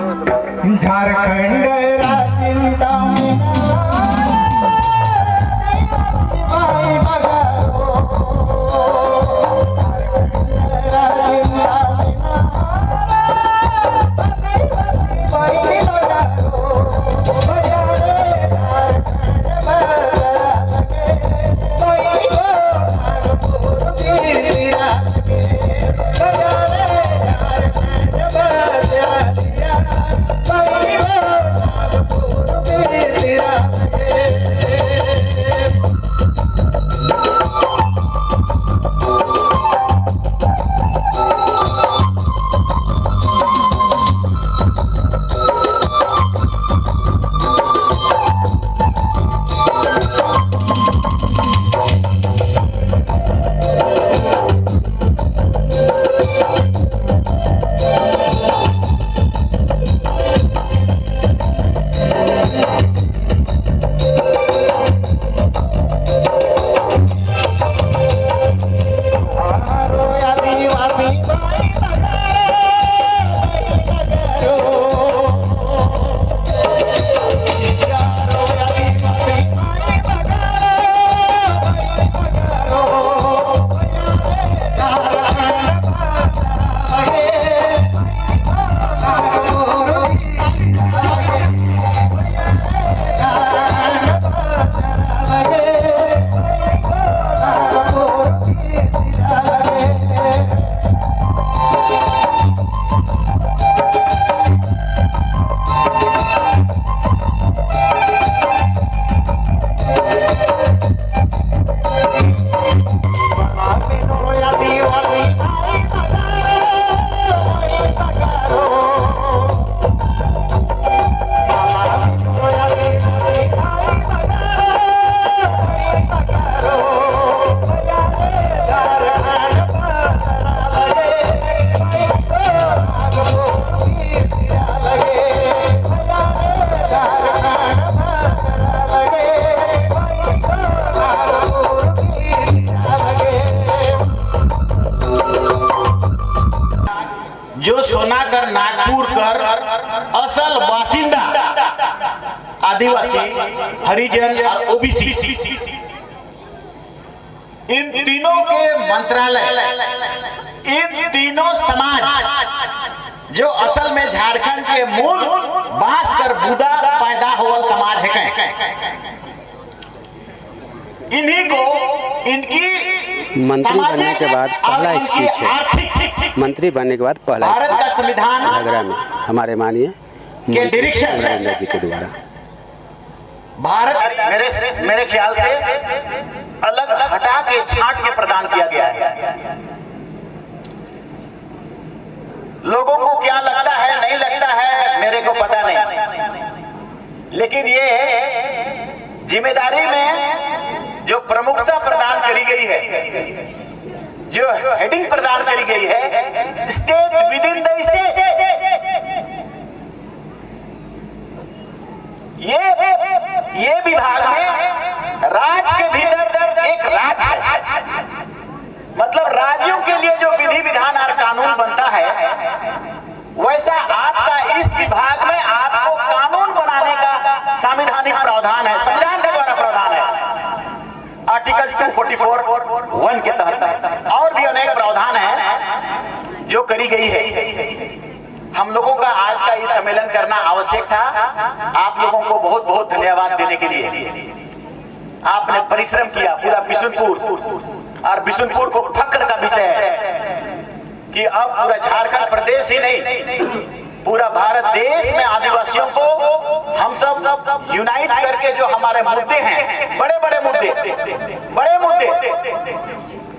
झारखंड चिंता में भाई बगारो सोनाकर नागपुर कर असल बासिंदा आदिवासी हरिजन और ओबीसी इन तीनों के मंत्रालय इन तीनों समाज जो असल में झारखंड के मूल बांस कर बुदा पैदा हुआ समाज है इन्हीं को इनकी मंत्री बनने के बाद पहला स्पीच है। मंत्री बनने के बाद पहला भारत का संविधान आगरा में हमारे माननीय के डायरेक्शन नरेंद्र जी के द्वारा भारत मेरे ख्याल से अलग हटा के छांट के प्रदान किया गया है। लोगों को क्या लगता है नहीं लगता है मेरे को पता नहीं, लेकिन ये जिम्मेदारी में जो प्रमुखता प्रदान करी गई है, जो हेडिंग प्रदान करी गई है, state with in the state, ये विभाग में राज्य के भीतर एक राज्य है, मतलब राज्यों के लिए जो विधि विधान और कानून बनता है वैसा आपका इस विभाग में आपको कानून बनाने का संवैधानिक प्रावधान है, संविधान के द्वारा प्रावधान है। आर्टिकल 244(1) के तहत और भी अनेक प्रावधान है जो करी गई है। हम लोगों का आज का इस सम्मेलन करना आवश्यक था। आप लोगों को बहुत बहुत धन्यवाद देने के लिए आपने परिश्रम किया। पूरा बिशुनपुर और बिशुनपुर को फक्र का विषय है कि अब पूरा झारखंड प्रदेश ही नहीं पूरा भारत देश में आदिवासियों को हम सब यूनाइट करके जो हमारे मुद्दे हैं, बड़े बड़े मुद्दे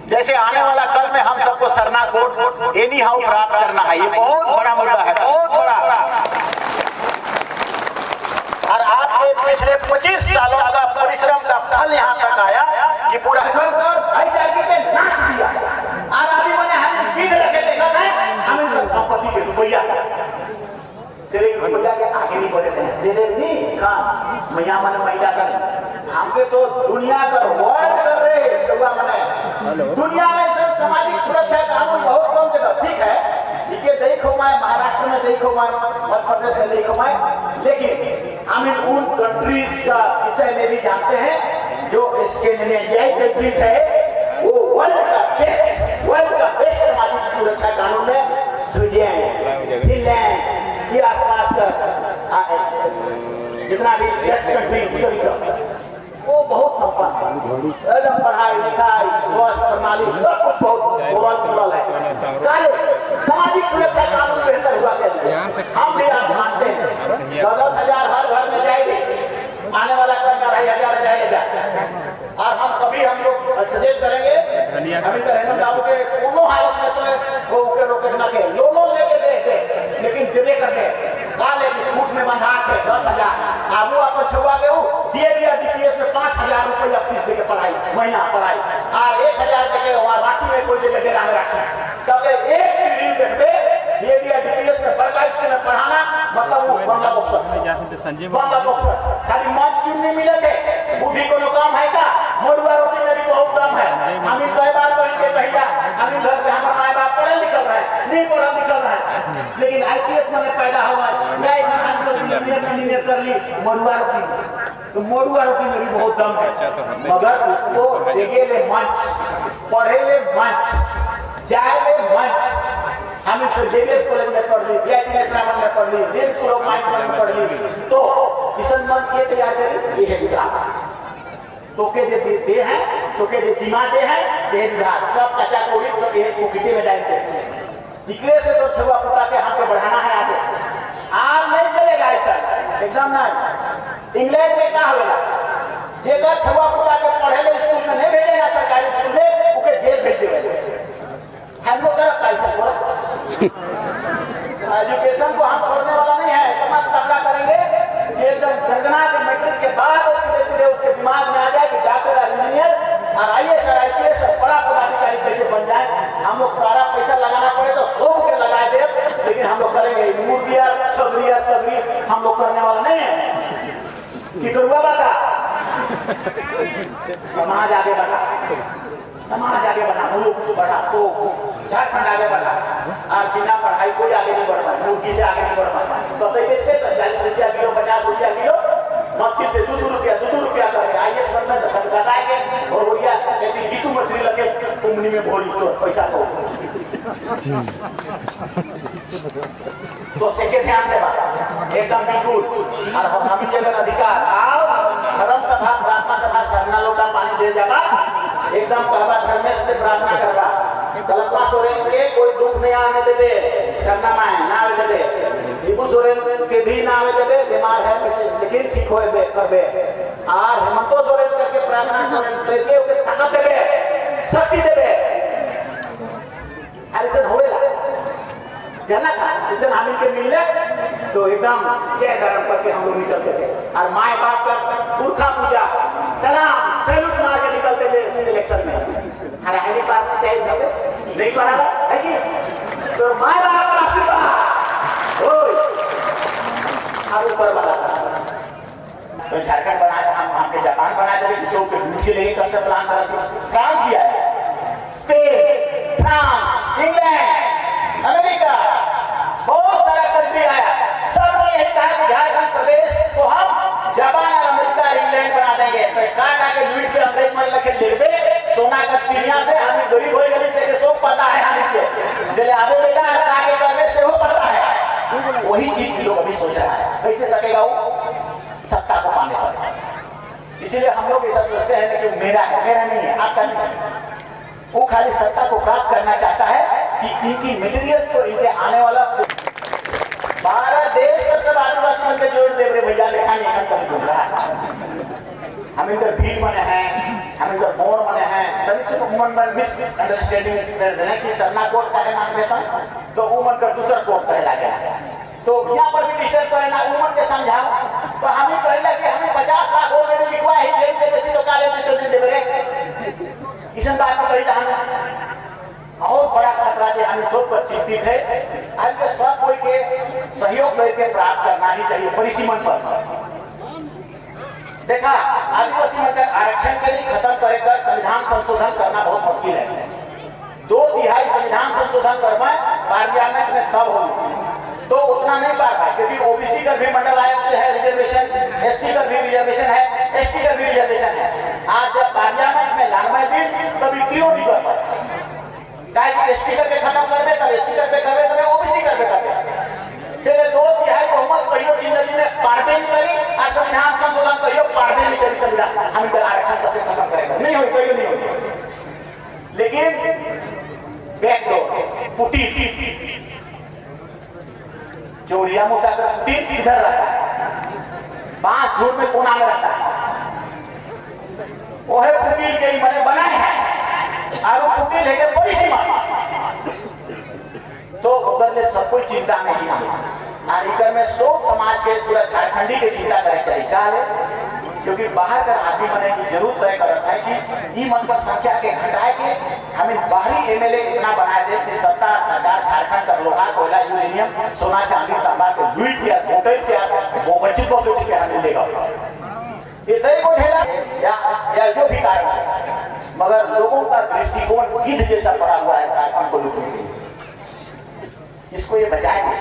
जैसे आने वाला कल में हम सबको सरना कोड एनी हाउ प्राप्त करना है, ये बहुत बड़ा मुद्दा है, बहुत बड़ा। और आपके पिछले 25 सालों का परिश्रम का फल यहाँ तक आया कि पूरा भाईचारे के नाश दिया। और अभी मैंने हम गिन रखे देखा है हमें संपत्ति के रुपया रुपया के आगे नहीं बढ़े थे सेरे नहीं कहा मैया मन महिला कर हमके तो दुनिया कर वर्ल्ड कर रहे दुनिया में सब सामाजिक सुरक्षा कानून बहुत कम जगह ठीक है, ये देखो मैं महाराष्ट्र में देखो मैं मध्य प्रदेश में देखो मैं, लेकिन हम उन कंट्रीज का विषय में भी जानते हैं जो स्कैंडिनेवियन कंट्रीज है, वो वर्ल्ड का बेस्ट सामाजिक सुरक्षा कानून है। स्वीडन, फिनलैंड के आसपास का जितना भी डच कंट्री सभी सब वो बहुत संपन्न है, एकदम पढ़ाई लिखाई स्वास्थ्य प्रणाली सब कुछ बहुत मोरल है। सामाजिक सुरक्षा कानून बेहतर हुआ करते, हम भी आप मानते हैं 10,000 हर घर में जाएंगे, आने वाला कर 2,500 जाएगा। और हम कभी हम लोग सजेस्ट करेंगे अभी तो हेमंत बाबू के दोनों हालत में तो वो के रोके ना के लोगों लेके देते, लेकिन दिले करके काले फूट में बंधा के 10,000 आबू आपको छुआ के DPS में 5,000 रुपया फीस देके पढ़ाई, महीना पढ़ाई, और 1,000 देके वहाँ रांची में कोई जगह डेरा में रखा। तब एक रील देखते DPS में बड़का स्कूल में पढ़ाना मतलब वो बंगला बॉक्सर खाली मंच क्यों नहीं मिले थे, बुद्धि को काम है का, मरुआ रोटी में भी बहुत कम है। हम कई बार तो इनके कहिया हम घर से हमारे माए बाप पढ़े लिखल रहे नहीं पढ़ा लिखल रहे, लेकिन IPS में पैदा हुआ इंजीनियर कर ली मरुआ रोटी, तो मरुआ रोटी में भी बहुत दम है, मगर उसको देखे ले मंच, पढ़े ले मंच, जाए ले मंच। हम इस जेबीएस कॉलेज में पढ़ ली, BITS में पढ़ ली, डेढ़ स्कूल ऑफ माइंस में पढ़ ली, तो इस मंच के तैयार करें ये है विभाग। तो के जो दे हैं तो के जो जिमा दे हैं ये विभाग सब कच्चा कोड़ी तो ये पोखिटे में डालते हैं। इकरे से तो छुआ पुता के हमको बढ़ाना है आगे, आज नहीं चलेगा ऐसा एकदम नहीं। इंग्लैंड में क्या होगा, जेकर छुआ पुता के पढ़े ले स्कूल में नहीं भेजेगा सरकारी स्कूल में, उके जेल भेज देंगे। हम लोग तरफ कैसे बोला एजुकेशन को हम छोड़ने वाला नहीं है, समाज तबला करेंगे कि एकदम गर्जना के मैट्रिक के बाद सीधे सीधे उसके दिमाग में आ जाए कि डॉक्टर और इंजीनियर और IAS और IPS और बड़ा पदाधिकारी कैसे बन जाए। हम लोग सारा पैसा लगाना पड़े तो खूब के लगा दे, लेकिन हम लोग करेंगे मुर्गिया छबरिया तबरी हम लोग करने वाला नहीं है। कि करुआ बाता समाज आगे बढ़ा, समाज आगे बढ़ा, मुल्क बढ़ा, तो झारखंड आगे बढ़ा, और बिना पढ़ाई कोई आगे नहीं बढ़ पाए, मुर्गी से आगे नहीं बढ़ पाए। तो बेचते तो 40 रुपया किलो 50 रुपया किलो मस्जिद से 2 रुपया करके IAS बनकर बताएंगे और हो गया कीटू मछली लगे कुंबनी में भोरी तो पैसा तो सेके ध्यान देवा एकदम बिल्कुल। और हम जगह अधिकार आओ धर्म सभा प्रार्थना सभा सरना लोटा पानी दे जावा एकदम कहवा धर्मेश से प्रार्थना करवा, कल्पना सोरेन के कोई दुख नहीं आने देवे, सरना माए ना आवे देवे, शिबू सोरेन के भी ना आवे देवे, बीमार है लेकिन ठीक होए बे करबे, और हेमंतो सोरेन करके प्रार्थना करके ओके ताकत देवे, शक्ति देवे। ऐसे होएला जना इसे हम के मिलने तो एकदम जय धर्म करके हम लोग निकलते थे, और माए बाप का पुरखा पूजा सलाम सैल्यूट मार के निकलते थे इलेक्शन में। अरे हरी बात चाहिए नहीं बराबर है कि तो माए बाप का आशीर्वाद और ऊपर वाला तो झारखंड बनाया, हम जापान बनाए थे, विश्व के मुख्य लेके करके प्लान करा, फ्रांस भी आया, स्पेन, फ्रांस, इंग्लैंड, अमेरिका, बहुत सारा कंट्री आया, सब ने यही कहा कि झारखंड प्रदेश को हम जापान और अमेरिका इंग्लैंड बना देंगे। तो कहा कि लूट के अंग्रेज मन लगे लेबे सोना का चिड़िया से हमें गरीब हो गई से सो पता है हमें के, इसलिए आगे बेटा आगे करने से हो पता है। वही चीज लोग अभी सोच रहा है कैसे सकेगा वो सत्ता को पाने पर। इसलिए हम लोग ऐसा सोचते हैं कि मेरा है, मेरा नहीं है, आपका नहीं है। वो खाली सत्ता को प्राप्त करना चाहता है कि इनकी मटेरियल्स और इनके आने वाला भारत देश का सब आदिवासी मन के जोड़ दे रहे भैया, देखा नहीं हम कभी घूम रहा है। हम इधर भीड़ बने हैं, हम इधर बोर बने हैं, तभी से मन मिस अंडरस्टैंडिंग देने की सरना कोर्ट का है नाम लेता है तो वो मन का दूसरा कोर्ट कहला गया। तो यहाँ पर भी डिस्टर्ब करे ना उमर के समझाओ, तो हमें कहला कि हमें 50 लाख ऑलरेडी लिखवा है, जेल से बेसी तो काले में तो दे रे इसन बात को कही जाना और बड़ा खतरा है। हमें सब पर चिंतित है, आज के सब कोई के सहयोग करके प्राप्त करना ही चाहिए परिसीमन पर। देखा आदिवासी मतलब आरक्षण के लिए खत्म करेगा संविधान संशोधन करना बहुत मुश्किल है। 2/3 संविधान संशोधन करना पार्लियामेंट में तब होगी तो उतना नहीं पा पाए, क्योंकि ओबीसी का भी मंडल आयोग से है रिजर्वेशन, एससी का भी रिजर्वेशन है, एसटी का भी रिजर्वेशन है। आज जब पार्लियामेंट में लानवाई बिल तभी क्यों नहीं कर पाए, एसटी करके खत्म कर दे, तब एससी करके कर दे, तब ओबीसी करके कर दे। सिर्फ 2/3 बहुमत कहियो जिंदगी में पार्बे नहीं करी, और संविधान संशोधन कहियो पार्बे नहीं करी, संविधान हम आरक्षण सबके खत्म करेंगे, नहीं हुई, कहियो नहीं हुई। लेकिन बैकडोर पुटिन चोरिया मुसाफिर पुटिन इधर रहता है, 5 झूठ में कोना में रहता है, वो है पुटिन के ही बने बनाए हैं, और वो पुटिन लेके बड़ी सीमा तो उधर ले सब कोई चिंता नहीं है। आरिकर में सब समाज के पूरा झारखंडी के चिंता करे तरीका है, क्योंकि बाहर का आदमी बने की जरूरत तय कर रखा है कि ये मन पर संख्या के घटाए के हमें बाहरी एमएलए इतना बनाए दे कि सत्ता सरकार झारखंड का लोहा कोयला यूरेनियम सोना चांदी तांबा के लूट किया मोटे किया वो बच्चे को बेच के हमें लेगा, इतना को ढेला या जो भी कारण है, मगर लोगों का दृष्टिकोण ईद जैसा पड़ा हुआ है झारखंड को लूटने के लिए, इसको ये बचाएंगे।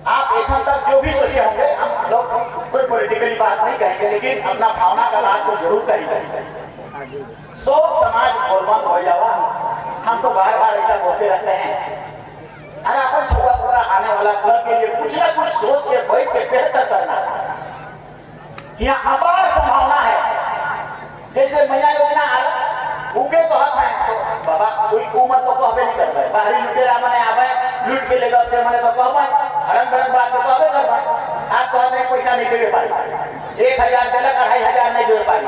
आप एक हम तक जो भी सोचे होंगे, हम लोग कोई पॉलिटिकली बात नहीं कहेंगे, लेकिन अपना भावना का बात तो जरूर कहेंगे। सब समाज बोलबंद हो जावा, हम तो बार बार ऐसा बोलते रहते हैं। अरे अपन छोटा पूरा आने वाला कल के लिए कुछ ना कुछ सोच के बैठ के बेहतर करना, यहाँ अपार संभावना है। जैसे मैया योजना उके तो हक है, तो बाबा कोई उम्र तो कहबे नहीं करबे, बाहरी लुटेरा मने आवे लूट के ले से मने तो कहबे हड़न बड़न बात तो कहबे करबे। आप कहते पैसा नहीं देवे पाई, 1000 देलक 2500 नहीं देवे पाई,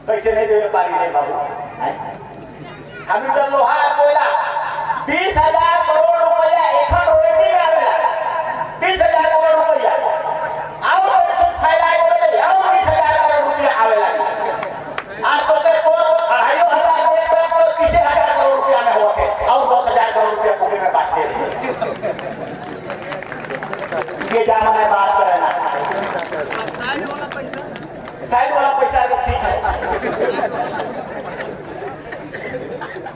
कैसे नहीं देवे पाई रे बाबू? हम तो लोहा कोयला 20,000 करोड़ रुपया एक रोटी में आवेला, 20,000 करोड़ रुपया और सुन फायदा होले और 20,000 करोड़ रुपया आवेला। आज तो के को 2,500 दे तो 30,000 करोड़ रुपया में होके और 10,000 करोड़ रुपया पूरे में बांटते ये जाना मैं बात कर रहा साइड वाला पैसा तो ठीक है,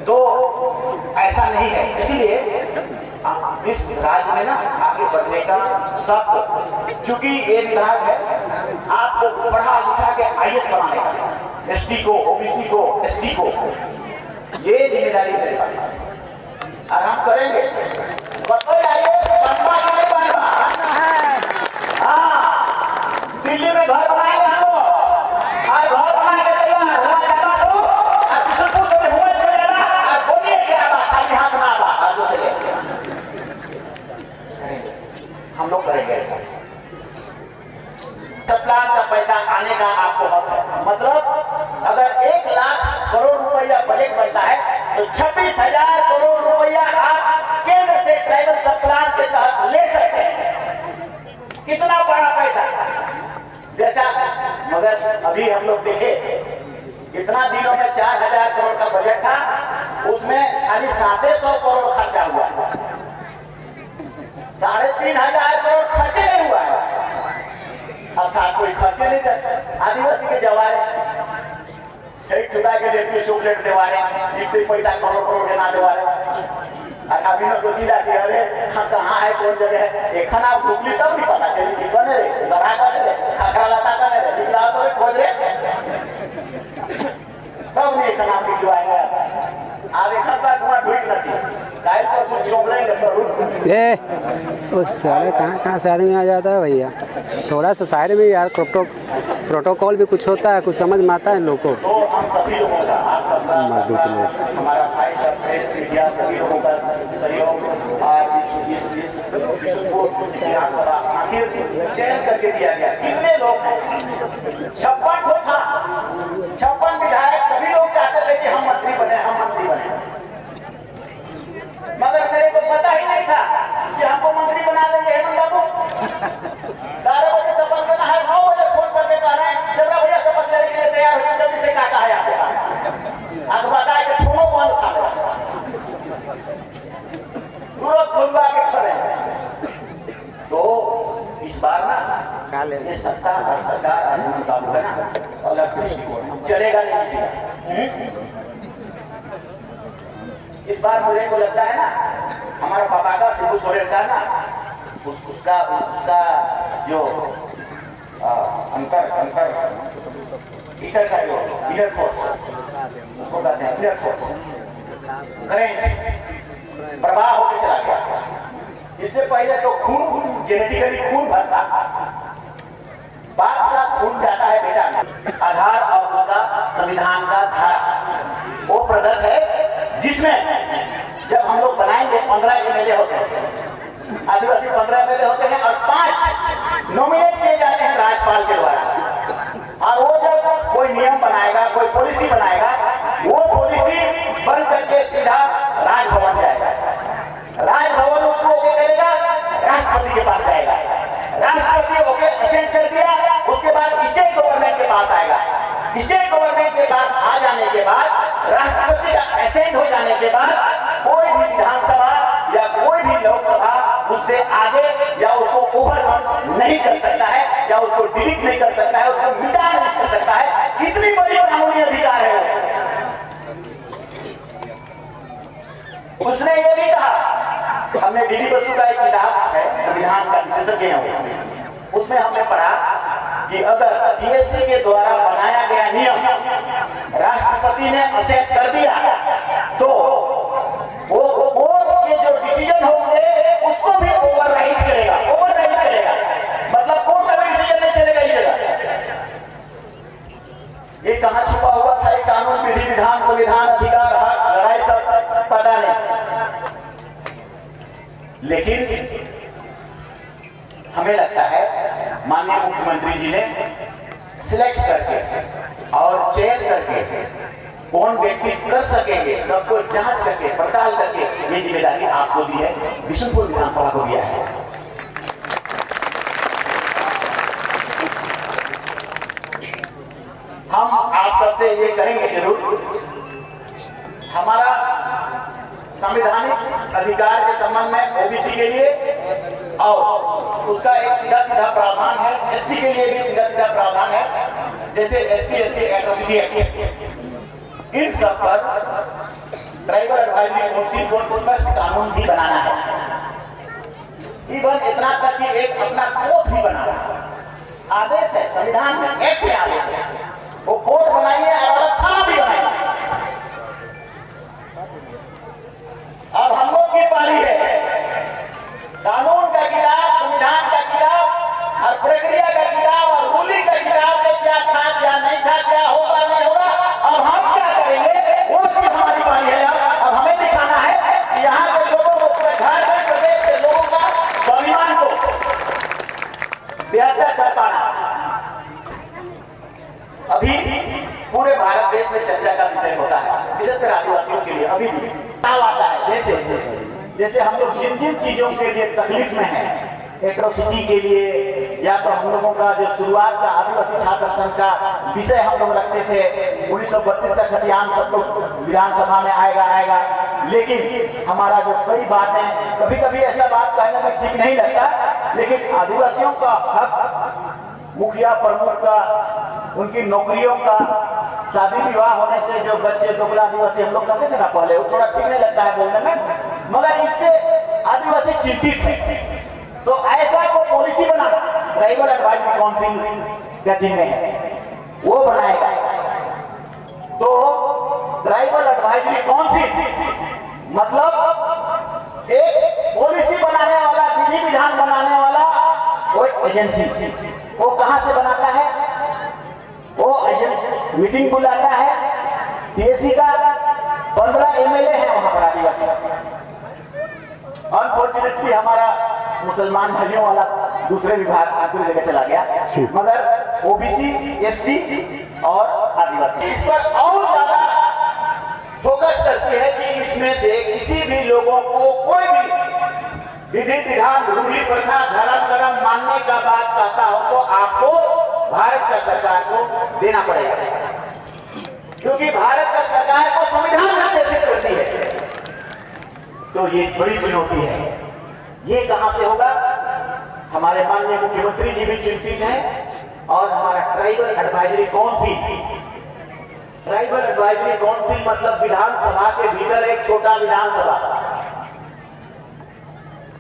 तो ऐसा नहीं है। इसलिए इस राज्य में ना आगे बढ़ने का सब, क्योंकि ये विभाग है आपको पढ़ा लिखा के आईएएस बनाने का, एसटी को, ओबीसी को, एससी को, ये जिम्मेदारी मेरे पास और हम करेंगे। बताइए आईएएस बनवा कि नहीं बनवा? हाँ, दिल्ली में घर बनाएंगे हम लोग, आज घर बना के तैयार हुआ जाना तो और किशनपुर में हुआ चले जाना और बोलिए क्या बात खाली हाथ ना बा आज जो चले हम लोग करेंगे ऐसा। सप्लान का पैसा आने का आपको हक है, मतलब अगर 1 लाख करोड़ रुपया बजट बनता है तो 26,000 करोड़ रुपया आप केंद्र से ट्राइबल सप्लान के तहत ले सकते हैं। कितना बड़ा पैसा, जैसा मगर अभी हम लोग देखे इतना दिनों में 4,000 करोड़ का बजट था, उसमें खाली 700 करोड़ खर्चा हुआ, 3,500 करोड़ खर्चे नहीं हुआ है। अर्थात कोई खर्चे नहीं कर, आदिवासी के जवारे एक टुका के लिए चॉकलेट देवारे, इतने पैसा करोड़ देना देवारे, और अभी ना सोची जाती है अरे हाँ कहाँ है कौन जगह है, एक खाना ढूंढली तब नहीं पता चली कि कौन है गधा कर रे खखरा लता कर रे निकला तो खोज रे तब नहीं खाना निकलवाएंगे। आप एक बार तुम्हारा ढूंढ नहीं कायल पर कुछ चौंकलेंगे जरूर। ए उस सारे कहाँ से आदमी आ जाता है भैया, थोड़ा सा साइड में यार प्रोटोकॉल भी कुछ होता है, कुछ समझ में आता है लोगों को। तो हम सभी लोगों का, आप सबका, हमारा भाई सब प्रेस मीडिया सभी लोगों का सहयोग आज इस विधानसभा आखिर चयन करके दिया गया। कितने लोग हैं? 56 को था, 56 विधायक, सभी लोग चाहते थे कि हम मंत्री बने, हम मंत्री बने, मगर मेरे को पता ही नहीं था कि हमको मंत्री बना देंगे हेमंत बाबू। 12 बजे शपथ लेना है, 9 बजे फोन करके कह रहे हैं जब भैया शपथ लेने के लिए तैयार हो जल्दी से क्या कहा है आपके पास, आप बताए कि फोनो कौन उठा लेगा, तुरंत खुलवा के खड़े। तो इस बार ना ये सरकार हेमंत बाबू का ना अलग दृष्टिकोण चलेगा नहीं किसी का। इस बार मुझे को लगता है ना, हमारा पापा का शिबू सोरेन का ना उसका जो अंतर इधर का जो इनर फोर्स उसको कहते हैं, इनर फोर्स करंट प्रवाह होकर चला गया। इससे पहले तो खून जेनेटिकली खून भरता, बाप का खून जाता है बेटा में, आधार और उसका संविधान का धारा वो प्रदत्त है, जिसमें जब हम लोग बनाएंगे 15 एमएलए होते हैं, आदिवासी 15 एमएलए होते हैं और 5 नॉमिनेट किए जाते हैं राज्यपाल के द्वारा। और वो जब कोई नियम बनाएगा, कोई पॉलिसी बनाएगा, वो पॉलिसी बन करके सीधा राजभवन जाएगा, राजभवन उसको ओके करेगा, राष्ट्रपति के पास जाएगा, राष्ट्रपति ओके असेंट कर दिया, उसके बाद स्टेट गवर्नमेंट के पास आएगा, स्टेट गवर्नमेंट के पास आ जाने के बाद, राष्ट्रपति का असेंट हो जाने के बाद कोई भी विधानसभा या कोई भी लोकसभा उससे आगे या उसको ओवरकम नहीं कर सकता है, या उसको डिलीट नहीं कर सकता है, उसको मिटा नहीं कर सकता है। इतनी बड़ी कानूनी अधिकार है उसने ये भी कहा। हमने डीडी बसु का एक किताब है, संविधान का विशेषज्ञ है, उसमें हमने पढ़ा कि अगर पीएससी के द्वारा बनाया गया नियम राष्ट्रपति ने असेप्ट कर दिया तो वो कोर्ट के जो डिसीजन होंगे उसको भी ओवरराइड करेगा, मतलब कोर्ट का भी डिसीजन नहीं चलेगा इस जगह। ये कहां छुपा हुआ था, ये कानून, विधि विधान, संविधान, अधिकार, हक, लड़ाई, सब पता नहीं। लेकिन हमें लगता है माननीय मुख्यमंत्री जी ने सिलेक्ट करके और चयन करके कौन व्यक्ति कर सकेंगे, सबको जांच करके पड़ताल करके ये जिम्मेदारी आपको दी है, विष्णुपुर विधानसभा को दिया है। हम आप सबसे ये कहेंगे जरूर, हमारा संवैधानिक अधिकार के संबंध में ओबीसी के लिए और उसका एक सीधा प्रावधान है, एससी के लिए भी सीधा प्रावधान है, जैसे एसटी एससी एट्रोसिटी एक्ट। इन सब पर ट्राइबल एडवाइजरी काउंसिल को स्पष्ट कानून भी बनाना है, इवन इतना तक कि एक अपना कोर्ट भी बनाना है। आदेश है संविधान में, एक्ट में आदेश है, वो कोर्ट बनाइए, अदालत कहाँ भी बनाइए। अब हम लोग की पारी है, कानून का किताब, संविधान का किताब और प्रक्रिया का किताब और रूलिंग का किताब में क्या था क्या नहीं था, क्या होगा नहीं होगा, अब हम क्या करेंगे वो चीज हमारी पारी है। अब हमें दिखाना है कि यहाँ के लोगों को, झारखंड प्रदेश के लोगों का स्वाभिमान को बेहतर कर पाना। अभी पूरे भारत देश में चर्चा का विषय होता है, विशेषकर आदिवासियों के लिए अभी भी आता है। जैसे हम लोग जिन चीजों के लिए तकलीफ में है, एट्रोसिटी के लिए, या तो हम लोगों का जो शुरुआत का आदिवासी छात्र संघ का विषय हम लोग रखते थे, 1932 का खतियान सब लोग विधानसभा में आएगा, लेकिन हमारा जो कई बातें, कभी कभी ऐसा बात कहने में ठीक नहीं लगता, लेकिन आदिवासियों का हक, मुखिया प्रमुख का, उनकी नौकरियों का, शादी विवाह होने से जो बच्चे दोगला आदिवासी हम लोग कहते थे ना पहले, वो थोड़ा ठीक नहीं लगता है बोलने में, मगर इससे आदिवासी चिंतित है। तो ऐसा को पॉलिसी बनाना ट्राइबल एडवाइजरी काउंसिल गठन में है, वो बनाएगा। तो ट्राइबल एडवाइजरी काउंसिल मतलब एक पॉलिसी बनाने वाला, विधि विधान बनाने वाला कोई एजेंसी, वो कहां से बनाता है, वो मीटिंग बुलाता है, पीएससी का 15 एमएलए है वहां पर आदिवासी। अनफॉर्चुनेटली हमारा मुसलमान भाइयों वाला दूसरे विभाग दूसरी जगह चला गया, मगर ओबीसी, एससी और आदिवासी इस पर और ज्यादा फोकस करती है कि इसमें से किसी भी लोगों को कोई भी विधि विधान, रूढ़ी प्रथा, धर्म कर्म मानने का बात कहता हो तो आपको भारत का सरकार को देना पड़ेगा, क्योंकि भारत का सरकार को संविधान निर्देशित करती है। तो ये बड़ी चुनौती है। ये कहां से होगा? हमारे माननीय मुख्यमंत्री जी भी चिंतित हैं और हमारा tribal advisory council tribal advisory council मतलब विधानसभा के भीतर एक छोटा विधानसभा।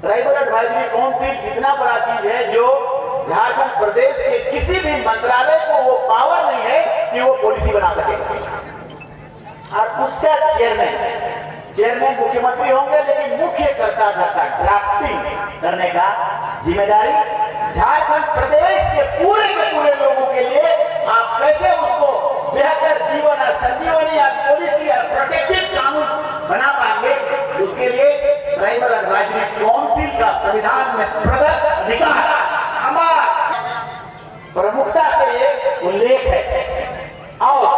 ट्राइबल एडवाइजरी काउंसिल इतना बड़ा चीज है जो झारखंड प्रदेश के किसी भी मंत्रालय को वो पावर नहीं है कि वो पॉलिसी बना सके। और उसका चेयरमैन मुख्यमंत्री होंगे, लेकिन मुख्य कर्ता ड्राफ्टिंग करने का जिम्मेदारी झारखंड प्रदेश के पूरे लोगों के लिए आप कैसे उसको बेहतर जीवन और संजीवनी और पॉलिसी और प्रोटेक्टिव कानून बना पाएंगे, उसके लिए ट्राइबल एडवाइजरी काउंसिल का संविधान में प्रदत्त अधिकार हमारा प्रमुखता से ये उल्लेख है। और